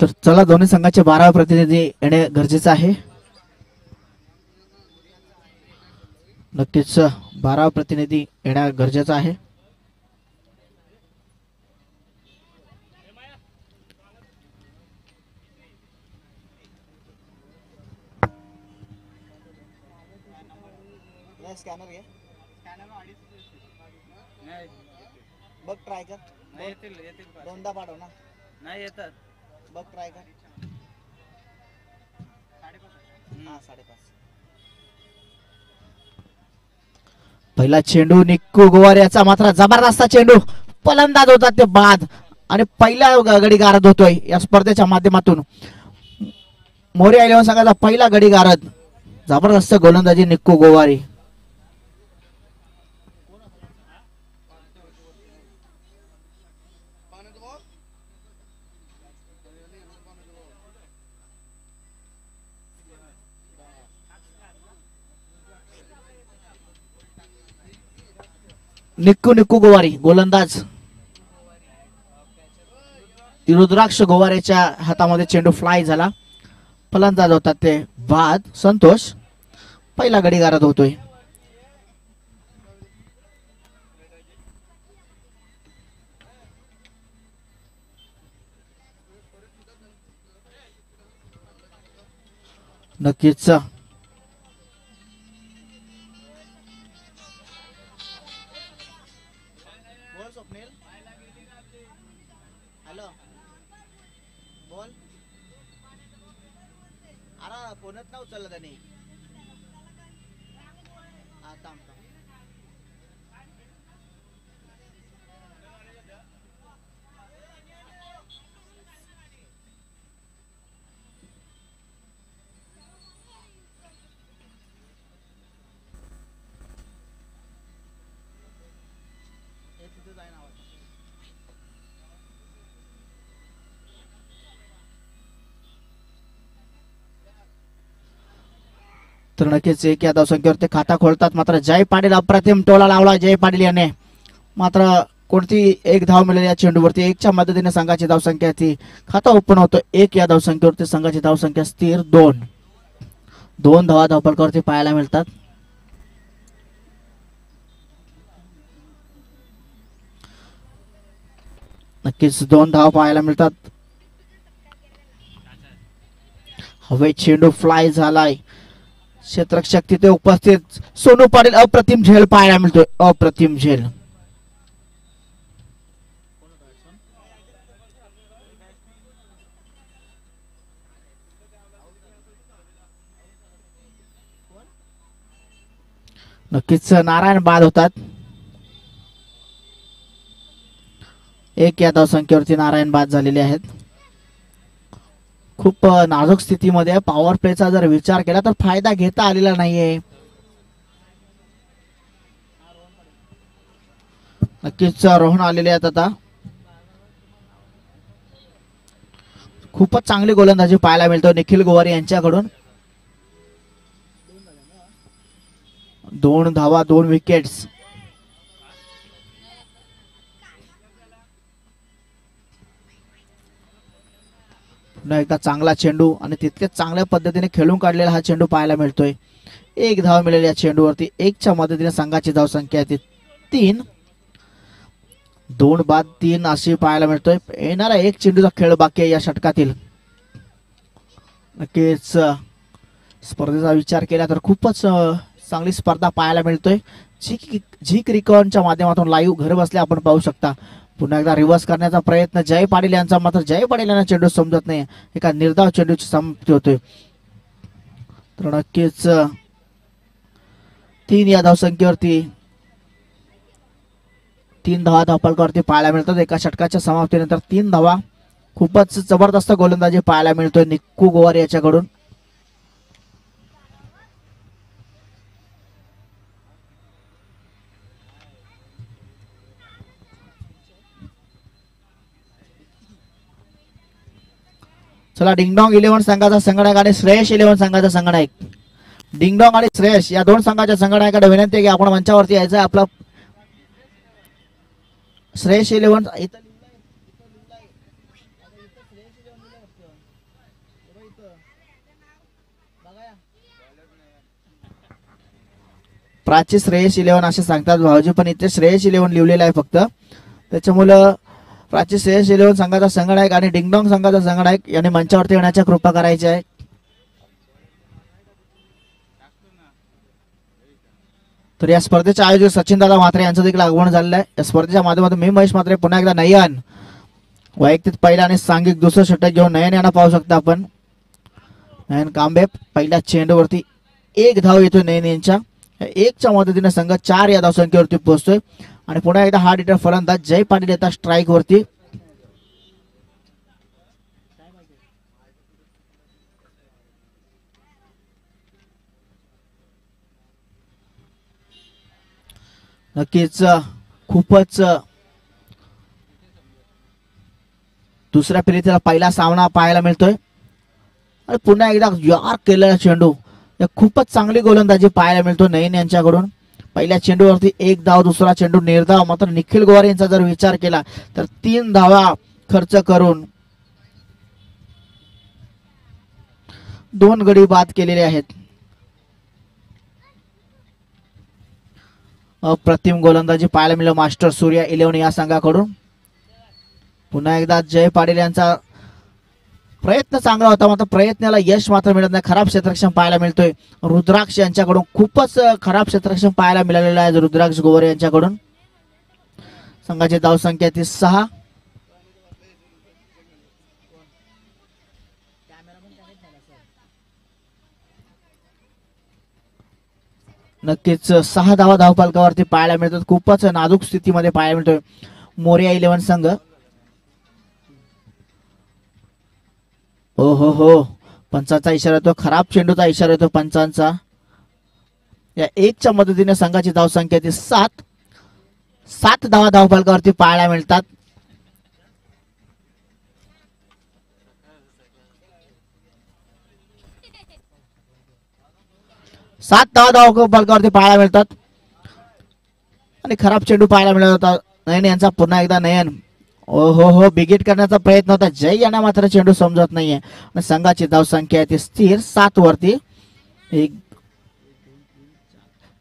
तर चला दोन्ही संघाचे 12 प्रतिनिधी येणे गरजेचं आहे. नक्कीच 12 प्रतिनिधी येणे गरजेचं आहे. स्कॅनर घे. बघ ट्राय कर. दोनदा पाठव ना. नाही येतात. बघ ट्राय कर. 5.5. पहिला चेंडू निक्कू गोवार याचा मात्र जबरदस्त चेंडू. फलंदाज होतात ते बाद आणि पहिला गडी गारद होतोय या स्पर्धेच्या माध्यमातून. मोरया इलेव्हन संघाचा पहिला गडी गारद. जबरदस्त गोलंदाजी निक्कू गोवारी. निक्कू गोवारी गोलंदाज. रुद्राक्ष गोवारेच्या हातामध्ये चेंडू फ्लाय झाला. फलंदाज होतात ते बाद संतोष. पहिला गडी गारद होतोय. नक्कीच फोनच ना उचलला त्याने. तर नक्कीच एक या धावसंख्येवरती खाता खोलतात. मात्र जय पाटील अप्रतिम टोला लावला. जय पाटील याने मात्र कोणती एक धाव मिळाली या चेंडूवरती. एकच्या मदतीने संघाची धावसंख्या ती खाता ओपन होतो. एक या धावसंख्येवरती संघाची धावसंख्या स्थिर 2 धावा धावफलकावरती पाहायला मिळतात. नक्कीच 2 धाव पाहायला मिळतात. हवे चेंडू फ्लाय झालाय. क्षेत्ररक्षक तिथे उपस्थित. सोनू पाटील अप्रतिम झेल पाहायला मिळतोय. अप्रतिम झेल. नक्कीच नारायण बाद होतात. एक या धावसंख्येवरती नारायण बाद झालेले आहेत. खूप नाजूक स्थितीमध्ये पॉवर प्लेचा जर विचार केला तर फायदा घेता आलेला नाहीये. नक्कीच रोहन आलेले आहेत आता. खूपच चांगली गोलंदाजी पाहायला मिळतो निखिल गोवारी यांच्याकडून. 2 धावा 2 विकेट्स. पुन्हा एकदा चांगला चेंडू आणि तितकेच चांगल्या पद्धतीने खेळून काढलेला हा चेंडू पाहायला मिळतोय. एक धाव मिळेल या चेंडूवरती. एकच्या मदतीने संघाची धावसंख्या आहे 3. 2 बाद 3 अशी पाहायला मिळतोय. येणारा एक चेंडूचा खेळ बाकी आहे या षटकातील. नक्कीच स्पर्धेचा विचार केला तर खूपच चांगली स्पर्धा पाहायला मिळतोय. झी क्रिकॉनच्या माध्यमातून लाईव्ह घर बसल्या आपण पाहू शकता. पुन्हा एकदा रिव्हर्स करण्याचा प्रयत्न जय पाटील यांचा. मात्र जय पाटील यांना चेंडू समजत नाही. एका निर्धाव चेंडूची समाप्ती होतोय. तर नक्कीच 3 या धावसंख्येवरती 3 धावा धावफलकावरती पाहायला मिळतात. एका षटकाच्या समाप्तीनंतर 3 धावा. खूपच जबरदस्त गोलंदाजी पाहायला मिळतोय निक्कू गोवारी याच्याकडून. चला डिंगडॉंग 11 संघाचा संगणक आणि श्रेयश 11 संघाचा संगणक. डिंगडॉंग आणि श्रेयश या 2 संघाच्या संगणकाकडे विनंती आहे की आपण मंचावरती यायचं. आपला श्रेयश 11 प्राची श्रेयस 11 असे सांगतात भाऊजी, पण इथे श्रेयस 11 लिहिलेलं आहे फक्त. त्याच्यामुळं प्राची श्रेयस 11 संघाचा संघनायक आणि डिंगडॉंग संघाचा संघनायक याने मंचावरती येण्याच्या कृपा करायची आहे. तर या स्पर्धेचे आयोजक सचिन दादा म्हात्रे यांचं देखील आगमन झालेलं आहे. या स्पर्धेच्या माध्यमातून मी महेश म्हात्रे पुन्हा एकदा नयन वैयक्तिक पहिला आणि सांघिक दुसरं षटक घेऊन नयन यांना पाहू शकता आपण. नयन कांबे पहिल्या चेंडूवरती 1 धाव येतोय नयन यांच्या. 1च्या मदतीने संघ 4 या धावसंख्येवरती पोहोचतोय आणि पुन्हा एकदा हार्ड हिटर फलंदाज जय पाटील येतात स्ट्राईक वरती. नक्कीच खूपच दुसऱ्या फेरीतील पहिला सामना पाहायला मिळतोय आणि पुन्हा एकदा यार केलेला चेंडू. खूपच चांगली गोलंदाजी पाहायला मिळतो नयन यांच्याकडून. पहिल्या चेंडूवरती 1 धाव, दुसरा चेंडू निर्धाव. मात्र निखिल गोवार यांचा जर विचार केला तर 3 धावा खर्च करून 2 गडी बाद केलेले आहेत. अप्रतिम गोलंदाजी पाहायला मिळाली मास्टर सूर्या 11 या संघाकडून. पुन्हा एकदा जय पाटील यांचा प्रयत्न चांगला होता, मात्र प्रयत्नाला यश मात्र मिळत नाही. खराब क्षेत्ररक्षण पाहायला मिळतोय रुद्राक्ष यांच्याकडून. खूपच खराब क्षेत्ररक्षण पाहायला मिळालेलं आहे रुद्राक्ष गोवरे यांच्याकडून. संघाची धावसंख्या ती 6. नक्कीच 6 धावा धावफलकावरती पाहायला मिळतात. खूपच नाजूक स्थितीमध्ये पाहायला मिळतोय मोरया 11 संघ. हो पंचांचा इशारा येतो, खराब चेंडूचा इशारा येतो पंचांचा. या 1च्या मदतीने संघाची धावसंख्या ती 7. 7 धावा धावफलकावरती पाहायला मिळतात. सात धावफलकावरती पाहायला मिळतात आणि खराब चेंडू पाहायला मिळत होता नयन यांचा. पुन्हा एकदा नयन हो बिगिट करण्याचा प्रयत्न होता. जय यांना मात्र चेंडू समजत नाहीये आणि संघाची धावसंख्या आहे ती स्थिर 7 वरती.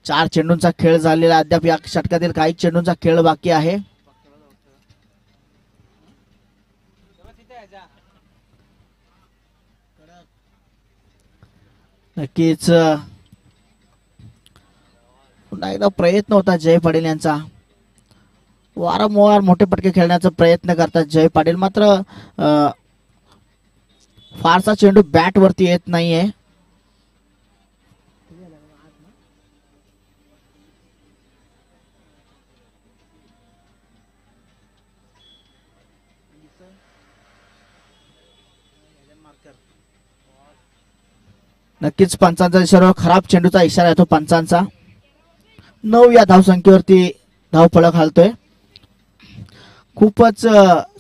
4 चेंडूंचा खेळ झालेला अद्याप या षटकातील काही चेंडूंचा खेळ बाकी आहे. नक्कीच पुन्हा एकदा प्रयत्न होता जय पाटील यांचा. वारंवार मोठे पटके खेळण्याचा प्रयत्न करतात जय पाटील, मात्र फारसा चेंडू बॅट वरती येत नाहीये. नक्कीच पंचांचा इशारा, खराब चेंडूचा इशारा येतो पंचांचा. 9 या धावसंख्येवरती धावफलक हालतोय. खूपच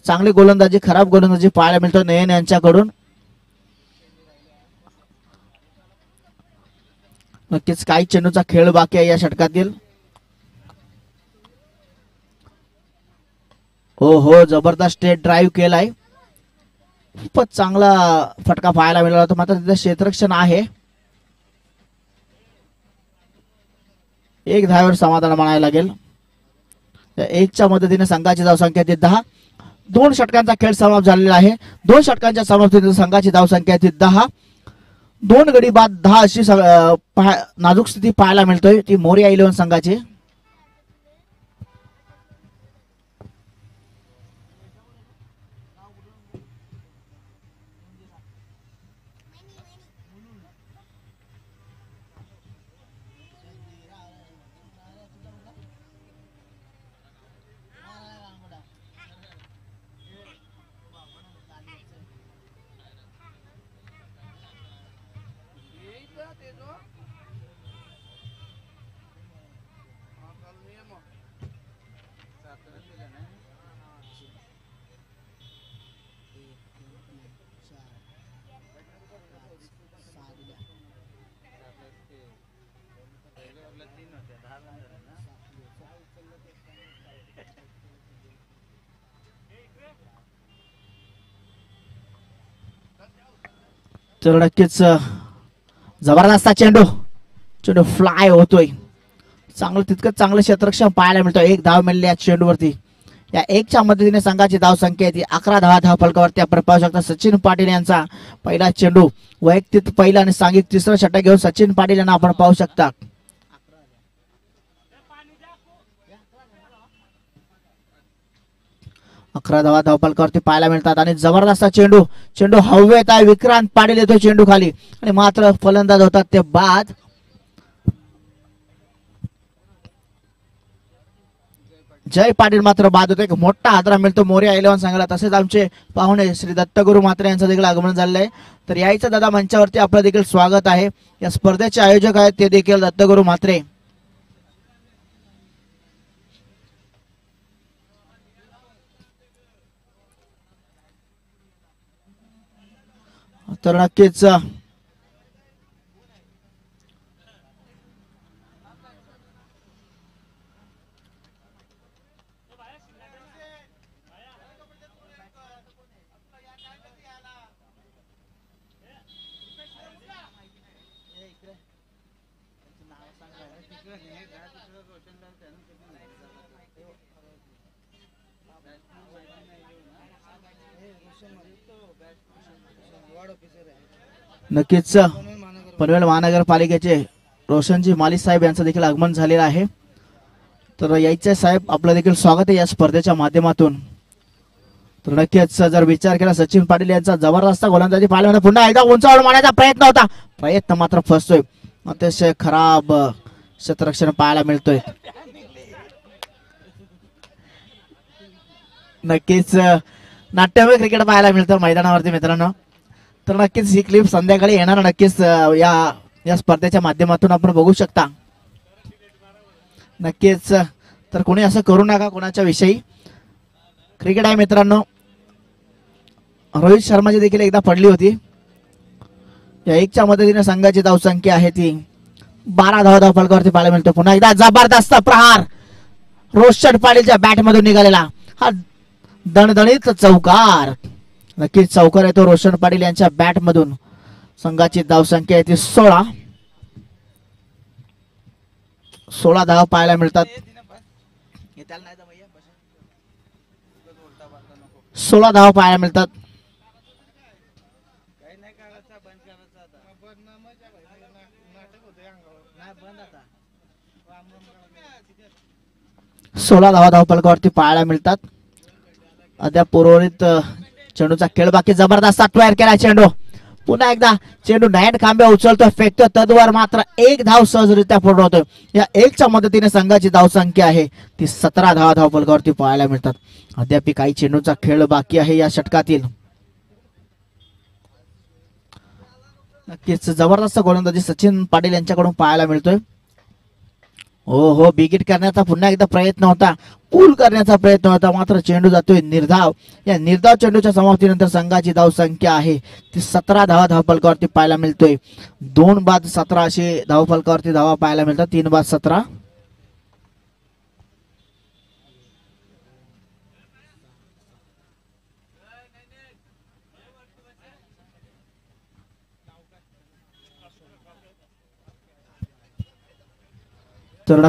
चांगली गोलंदाजी, खराब गोलंदाजी पाहायला मिळतो नयन यांच्याकडून. नक्कीच काही चेंडूचा खेळ बाकी आहे या षटकातील. हो जबरदस्त स्टेट ड्राईव्ह केलाय. खूपच चांगला फटका पाहायला मिळाला होता, मात्र तिथे क्षेत्ररक्षण आहे. 1 धावेवर समाधान मानायला लागेल. 1च्या मदतीने संघाची धावसंख्या ती 10. 2 षटकांचा खेळ समाप्त झालेला आहे. 2 षटकांच्या समाप्तीने संघाची धावसंख्या ती 10. 2 गडी बाद 10 अशी नाजूक स्थिती पाहायला मिळतोय ती मोरया 11 संघाची. तर नक्कीच जबरदस्त चेंडू फ्लाय होतोय. चांगलं तितकंच चांगलं क्षेत्ररक्षण पाहायला मिळतं. एक धाव मिळाली या चेंडूवरती. या एकच्या मदतीने संघाची धाव संख्या आहे ती 11 धाव फलकावरती आपण पाहू शकता. सचिन पाटील यांचा पहिला चेंडू वैयक्तिक पहिला आणि सांघिक तिसरा षटक घेऊन सचिन पाटील यांना आपण पाहू शकता. 11 धाव फलकावरती पाहायला मिळतात आणि जबरदस्त चेंडू हवेत आहे. विक्रांत पाटील येतो चेंडू खाली आणि मात्र फलंदाज होतात ते बाद. जय पाटील मात्र बाद होते. एक मोठा हादरा मिळतो मोरया 11 संघाला. तसेच आमचे पाहुणे श्री दत्तगुरु मात्रे यांचं देखील आगमन झालेलं आहे. तर यायचं दादा मंचावरती आपलं देखील स्वागत आहे. या स्पर्धेचे आयोजक आहेत ते देखील दत्तगुरु मात्रे. तर नक्कीच नक्कीच पनवेल महानगरपालिकेचे रोशनजी माली साहेब यांचं देखील आगमन झालेलं आहे. तर यायचे साहेब आपलं देखील स्वागत आहे या स्पर्धेच्या माध्यमातून. तर नक्कीच जर विचार केला सचिन पाटील यांचा जबरदस्त गोलंदाजी पाहिल्यानंतर पुन्हा एकदा उंचावर मारण्याचा प्रयत्न होता. प्रयत्न मात्र फसतोय. अतिशय खराब क्षेत्ररक्षण पाहायला मिळतोय. नक्कीच नाट्यमय क्रिकेट पाहायला मिळतं मैदानावरती मित्रांनो. तर नक्कीच ही क्लिप संध्याकाळी येणार नक्कीच या स्पर्धेच्या माध्यमातून आपण बघू शकता. नक्कीच तर कोणी असं करू नका कोणाच्या विषयी. क्रिकेट आहे मित्रांनो. रोहित शर्माची देखील एकदा पडली होती. या एकच्या मदतीने संघाची धावसंख्या आहे ती 12 धाव फलकावरती पाहायला मिळतो. पुन्हा एकदा जबरदस्त प्रहार रोशन पाटीलच्या बॅट मधून निघालेला हा दणदणीत चौकार. नक्कीच चौकार येतो रोशन पाटील यांच्या बॅट मधून. संघाची धावसंख्या आहे ती 16 धाव पाहायला मिळतात. 16 धाव पाहायला मिळतात. सोळा धाव फलकावरती पाहायला मिळतात. अद्याप उर्वरित चेंडूचा खेळ बाकी. जबरदस्त तयार केला चेंडू. पुन्हा एकदा चेंडू नाईट खांब्या उचलतो फेकतो तद्वार मात्र एक धाव सहजरित्या पूर्ण होतोय. या एकच्या मदतीने संघाची धावसंख्या आहे ती 17 धाव फलकावरती पाहायला मिळतात. अद्याप काही चेंडूचा खेळ बाकी आहे या षटकातील. नक्कीच जबरदस्त गोलंदाजी सचिन पाटील यांच्याकडून पाहायला मिळतोय. हो बिगिट करण्याचा पुन्हा एकदा प्रयत्न होता. पूल करण्याचा प्रयत्न होता मात्र चेंडू जातोय निर्धाव. या निर्धाव चेंडूच्या समाप्तीनंतर संघाची धावसंख्या आहे ती 17 धाव फलकावरती पाहायला मिळतोय. 2 बाद 17 अशी धाव फलकावरती धावा पाहायला मिळतात. 3 बाद 17. तर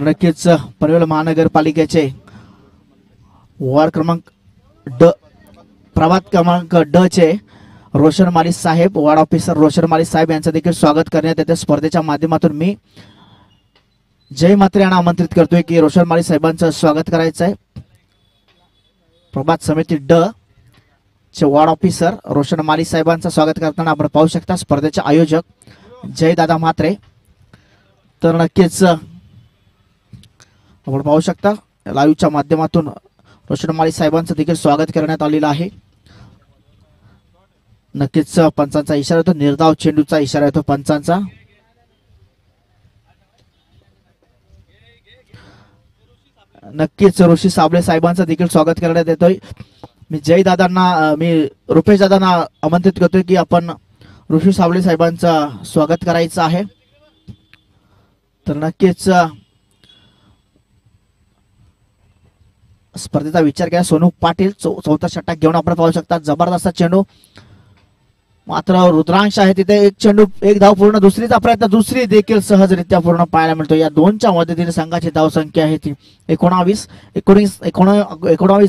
नक्कीच पनवेल महानगरपालिकेचे वार्ड क्रमांक प्रभाग क्रमांक ड चे रोशन माली साहेब वार्ड ऑफिसर रोशन माली साहेब यांचं देखील स्वागत करण्यात येते स्पर्धेच्या माध्यमातून. मी जय मात्रे यांना आमंत्रित करतोय की रोशन माली साहेबांचं स्वागत करायचं आहे. प्रभाग समिती ड चे वार्ड ऑफिसर रोशन माली साहेबांचं स्वागत करताना आपण पाहू शकता स्पर्धेचे आयोजक जय दादा म्हात्रे. तर नक्कीच आपण पाहू शकता लाईव्हच्या माध्यमातून रोशन माली साहेबांचं देखील स्वागत करण्यात आलेलं आहे. नक्कीच पंचांचा इशारा येतो. निर्धाव चेंडूचा इशारा येतो पंचांचा. नक्कीच ऋषी साबळे साहेबांचं देखील स्वागत करण्यात येतोय. मी रुपेश दादांना आमंत्रित करतोय की आपण ऋषी साबळे साहेबांचं स्वागत करायचं आहे. तर नक्कीच स्पर्धेचा विचार केला सोनू पाटील चौथा षटक घेऊन आपण पाहू शकता. जबरदस्त चेंडू, मात्र रुद्रांश आहे तिथे. एक चेंडू, एक धाव पूर्ण. दुसरीचा प्रयत्न, दुसरी देखील सहजरित्या पूर्ण पाहायला मिळतो. या दोनच्या मदतीने संघाची धाव संख्या आहे ती 19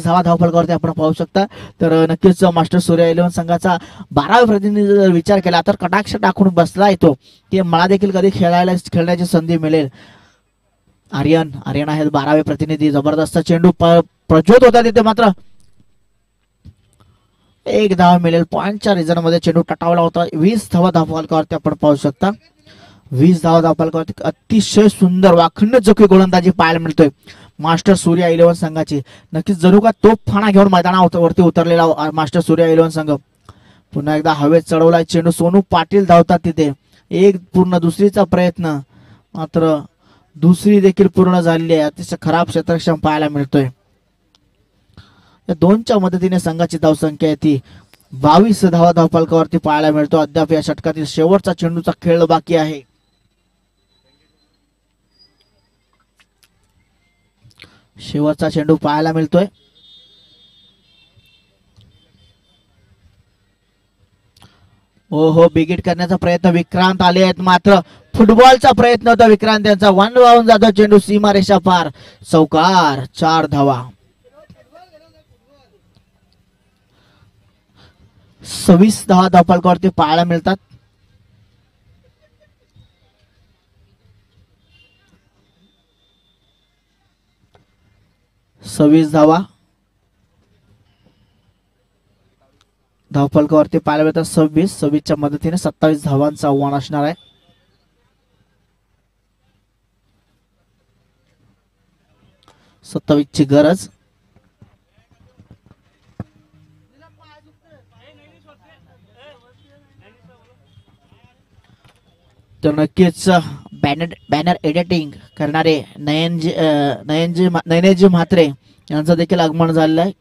धावा धावफलकावरती आपण पाहू शकता. तर नक्कीच मास्टर सूर्या 11 संघाचा 12वे प्रतिनिधी जर विचार केला तर कटाक्ष टाकून बसला येतो की मला देखील कधी खेळण्याची संधी मिळेल. आर्यन आहे 12वे प्रतिनिधी. जबरदस्त चेंडू प्रज्वत होता तिथे, मात्र एक धाव मिळेल. पॉइंटच्या रिझन मध्ये चेंडू टटावला होता. 20 धावा धावफलकावरती आपण पाहू शकता. 20 धावा धावफलकावरती अतिशय सुंदर वाखण्य जोखी गोलंदाजी पाहायला मिळतोय मास्टर सूर्या 11 संघाची. नक्कीच जणू का तोफखाना घेऊन मैदानावरती उतरलेला मास्टर सूर्या 11 संघ. पुन्हा एकदा हवेत चढवलाय चेंडू. सोनू पाटील धावतात तिथे. एक पूर्ण, दुसरीचा प्रयत्न, मात्र दुसरी देखील पूर्ण झालेली आहे. अतिशय खराब क्षेत्रक्षम पाहायला मिळतोय. या दोनच्या मदतीने संघाची धावसंख्या आहे ती 22 धावा धावफलकावरती पाहायला मिळतो. अद्याप या षटकातील शेवटचा चेंडूचा खेळ बाकी आहे. शेवटचा चेंडू पाहायला मिळतोय. हो, बिगिट करण्याचा प्रयत्न विक्रांत आले आहेत, मात्र फुटबॉलचा प्रयत्न होता विक्रांत यांचा. वन वाहून जातो चेंडू सीमारेषा पार. चौकार, 4 धावा. 26 धावा धावफलकावरती पाहायला मिळतात. धावा धावफलकावरती पाहायला मिळतात. 26च्या मदतीने 27 धावांचं आव्हान असणार आहे. ची गरज. तर नक्कीच बॅनर एडिटिंग करणारे नयनजी म्हात्रे यांचं देखील आगमन झालेलं आहे.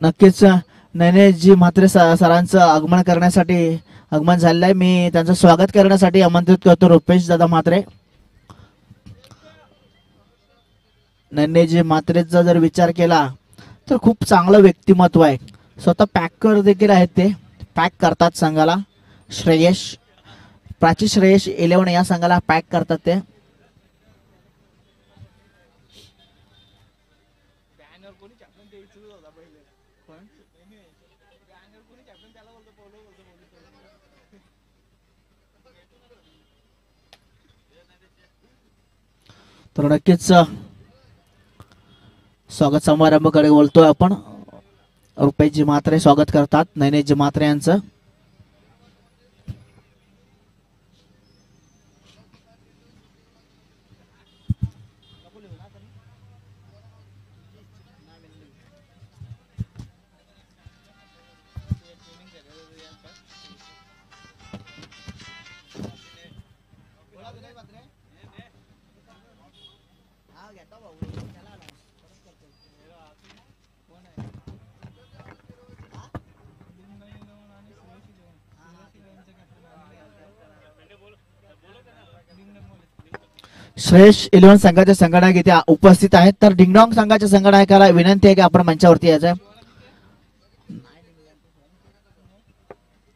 नक्कीच नयनजी म्हात्रे सरांचं आगमन झालेलं आहे. मी त्यांचं स्वागत करण्यासाठी आमंत्रित करतो रुपेश दादा म्हात्रे. नयनजी म्हात्रेचा जर विचार केला तर खूप चांगलं व्यक्तिमत्व आहे. स्वतः पॅकर देखील आहेत, ते पॅक करतात संघाला. प्राची श्रेयश 11 या संघाला पॅक करतात ते. तर नक्कीच स्वागत समारंभाकडे बोलतोय आपण. रुपेशजी म्हात्रे स्वागत करतात नयनेशजी म्हात्रे यांचं. श्रेयश 11 संघाचे संघटक इथे उपस्थित आहेत. तर डिंगडॉंग संघाच्या संघटकाला विनंती आहे की आपण मंचावरती यायचं.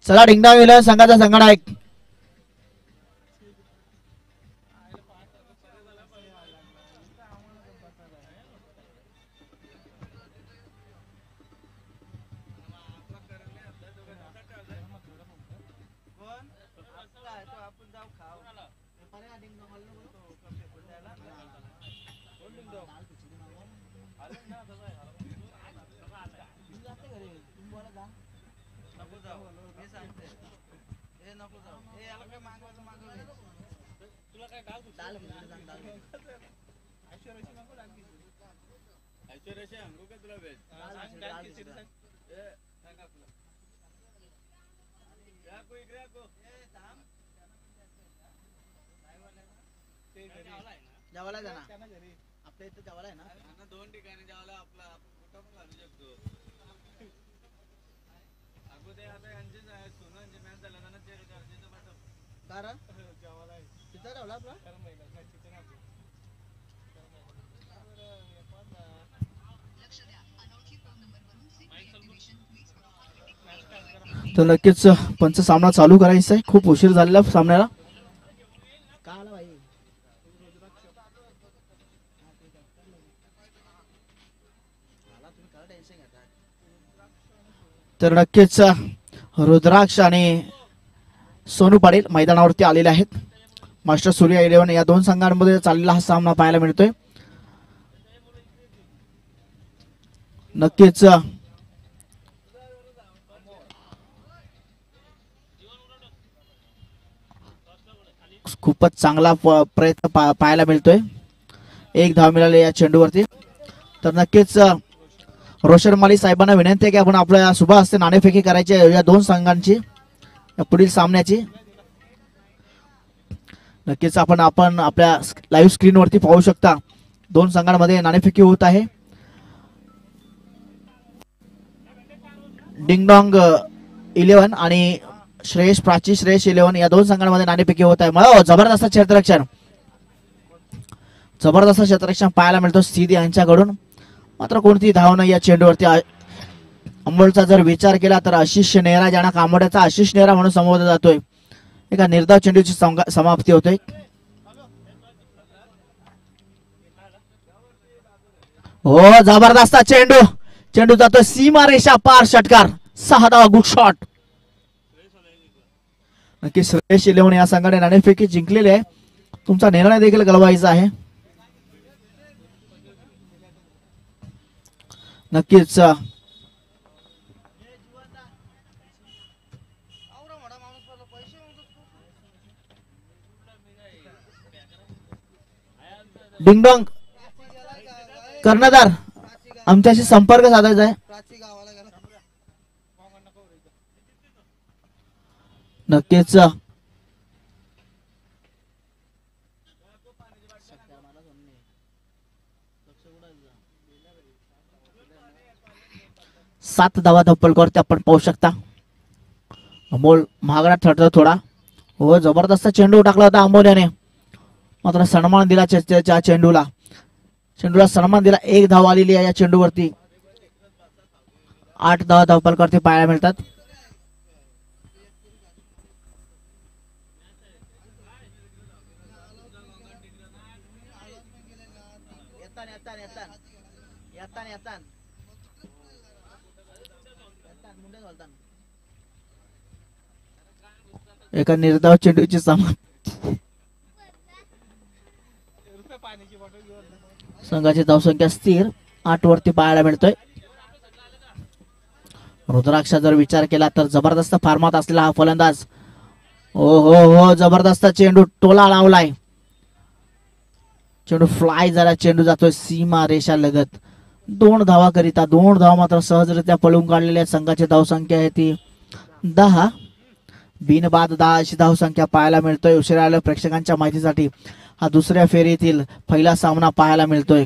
चला, डिंगडॉंग 11 संघाचा संघटक. जेवायला जा ना, आपल्या इथे जेवायला आहे ना. 2 ठिकाणी जेवायला आपला कुठं पण घालू शकतो. अगोदर आता यांचे सोनं मॅच झाला ना, तर नक्कीच पंच सामना चालू करायचा आहे. खूप उशीर झालेला सामन्याला. तर नक्कीच रुद्राक्ष आणि सोनू पाटील मैदानावरती आलेले आहेत. मास्टर सूर्या 11 या दोन संघांमध्ये चाललेला हा सामना पाहायला मिळतोय. नक्कीच खूपच चांगला प्रयत्न पाहायला मिळतोय. एक धाव मिळाली या चेंडूवरती. तर नक्कीच रोशन माली साहेबांना विनंती आहे की आपण आपल्या शुभ हस्ते नाणेफेकी करायची या दोन संघांची या पुढील सामन्याची. नक्कीच आपण आपल्या लाईव्ह स्क्रीनवरती पाहू शकता दोन संघांमध्ये नाणेफेकी होत आहे. डिंगडॉंग 11 आणि श्रेयस 11 या दोन संघांमध्ये नाणेफेकी होत आहे. जबरदस्त क्षेत्ररक्षण पाहायला मिळतो सीधी यांच्याकडून. मात्र कोणती धाव नाही या चेंडूवरती. अंबोलचा जर विचार केला तर आशिष नेहरा, ज्यांना कामोड्याचा आशिष नेहरा म्हणून संबोधला जातोय, एका निर्धाव चेंडूची समाप्ती होते. हो जबरदस्त चेंडू जातोय सीमा रेषा पार. षटकार 6 धावा. Good shot. नक्की श्रेयस 11 या संघाने नाणेफेकी जिंकलेली आहे. तुमचा निर्णय देखील गलवायचा आहे. नक्कीच डिंगडॉंग कर्णधार आमच्याशी संपर्क साधायचा आहे. नक्कीच सात धावा धप्पलकरती आपण पाहू शकता. अमोल महागडा ठरतो थोडा. हो जबरदस्त चेंडू टाकला होता अमोल्याने. मात्र सन्मान दिला चेंडूला सन्मान दिला. एक धाव आलेली आहे या चेंडूवरती. 8 धावा धप्पलकरती पाहायला मिळतात. एका निर्धाव चेंडूची समाप्ती. संघाची धावसंख्या स्थिर 8 वरती पाहायला मिळतोय. रुद्राक्षा जर विचार केला तर जबरदस्त फॉर्मात असलेला हा फलंदाज. हो जबरदस्त चेंडू टोला लावलाय. चेंडू फ्लाय झाला. चेंडू जातोय सीमा रेषा लगत. 2 धावा करिता 2 धावा मात्र सहजरित्या पळून काढलेल्या. संघाची धावसंख्या आहे ती 10. बिनबाद 10 अशी धावसंख्या पाहायला मिळतोय. उशिरा आल्या प्रेक्षकांच्या माहितीसाठी हा दुसऱ्या फेरीतील पहिला सामना पाहायला मिळतोय.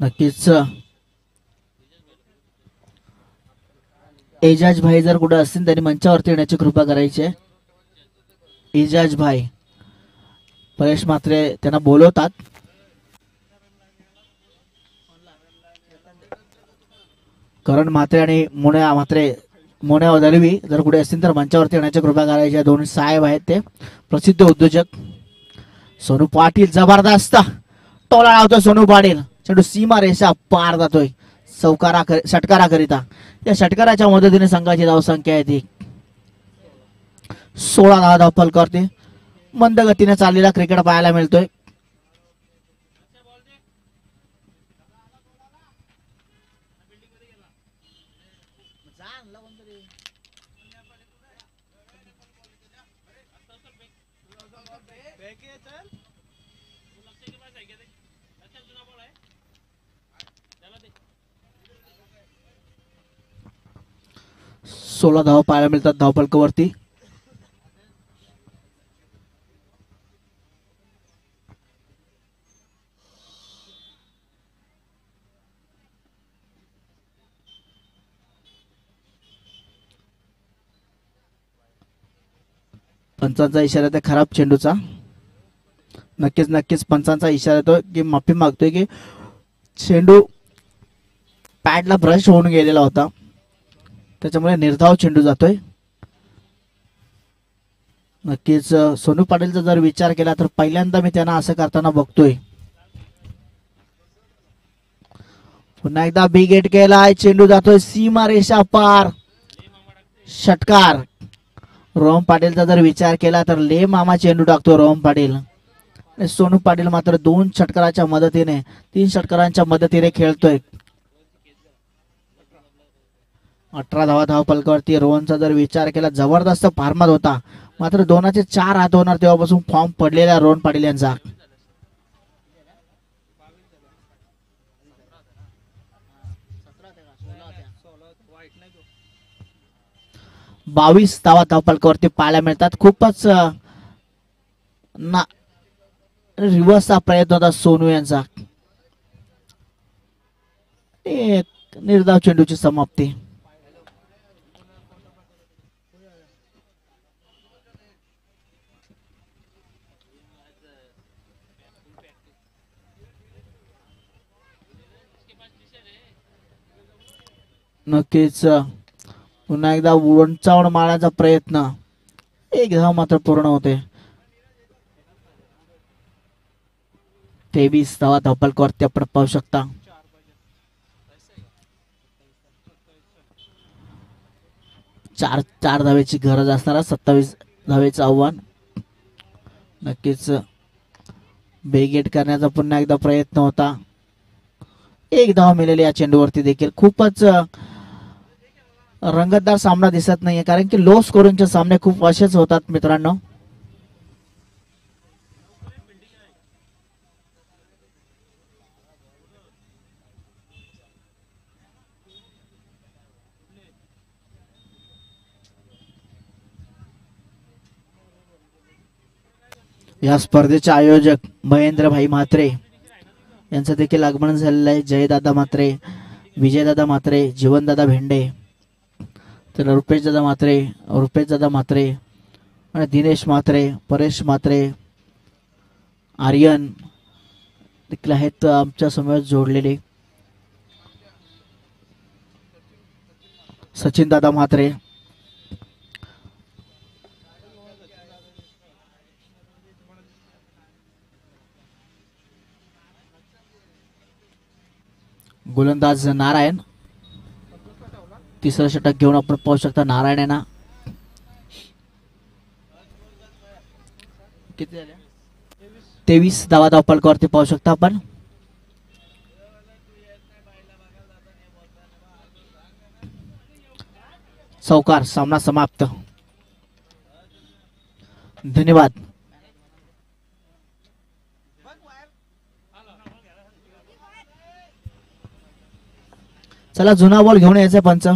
नक्कीच एजाज भाई जर कुठे असतील त्यांनी मंचावरती येण्याची कृपा करायची आहे. एजाज भाई परेश म्हात्रे त्यांना बोलवतात. करण म्हात्रे आणि मोन्या दलवी जर कुठे असतील तर मंचावरती येण्याची कृपा करायची आहे. दोन्ही साहेब आहेत ते प्रसिद्ध उद्योजक. सोनू पाटील जबरदस्त टोला लावतोय. सोनू पाटील चेंडू सीमा रेषा पार जातोय षटकारा करिता. या षटकाराच्या मदतीने संघाची धावसंख्या आहे ती 16 धावा धावपल करते. मंद गतीने चाललेला क्रिकेट पाहायला मिळतोय. 16 धावा पाहायला मिळतात धावफलकावरती. पंचांचा इशारा त्या खराब चेंडूचा. नक्कीच पंचांचा इशारा येतो की माफी मागतोय की चेंडू पॅडला ब्रश होऊन गेलेला होता, त्याच्यामुळे निर्धाव चेंडू जातोय. नक्कीच सोनू पाटीलचा जर विचार केला तर पहिल्यांदा मी त्यांना असं करताना बघतोय. पुन्हा एकदा बिग हिट केलाय, चेंडू जातोय सीमा रेषा पार, षटकार. रोहन पाटीलचा जर विचार केला तर ले मामा चेंडू टाकतो रोहन पाटील. सोनू पाटील मात्र 2 षटकाराच्या मदतीने 3 षटकारांच्या मदतीने खेळतोय. 18 धावा धावफलकावरती. रोहनचा जर विचार केला जबरदस्त फार्मात होता, मात्र 2चे 4 हात होणार तेव्हापासून फॉर्म पडलेला रोहन पाटील यांचा. 22 धावा धावफलकावरती पाहायला मिळतात. खूपच रिव्हर्सचा प्रयत्न होता सोनू यांचा. एक निर्धाव चेंडूची समाप्ती. नक्कीच पुन्हा एकदा उंचावून मारण्याचा प्रयत्न, एक धाव मात्र पूर्ण होते. 23 धावा धावफलकावरती आपण पाहू शकता. चार धावेची गरज असणारा 27 धावेचं आव्हान. नक्कीच बेगेट करण्याचा पुन्हा एकदा प्रयत्न होता. एक धाव मिळाली या चेंडूवरती देखील. खूपच रंगतदार सामना दिसत नाहीये, कारण की लो स्कोरिंगचे सामने खूप असेच होतात मित्रांनो. या स्पर्धेचे आयोजक महेंद्रभाई म्हात्रे यांचं देखील आगमन झालेलं आहे. जयदादा म्हात्रे, विजयदादा म्हात्रे, जीवनदादा भेंडे, तर रुपेशदादा म्हात्रे आणि दिनेश म्हात्रे, परेश म्हात्रे, आर्यन देखील आहेत आमच्या समोर जोडलेले. सचिन दादा म्हात्रे, गोलंदाज नारायण. तिसरं षटक घेऊन आपण पाहू शकता नारायण यांना. किती झाले? 23 धावा धावफलकावरती पाहू शकता आपण. चौकार. सामना समाप्त. धन्यवाद. चला जुना बॉल घेऊन यायचा पंच.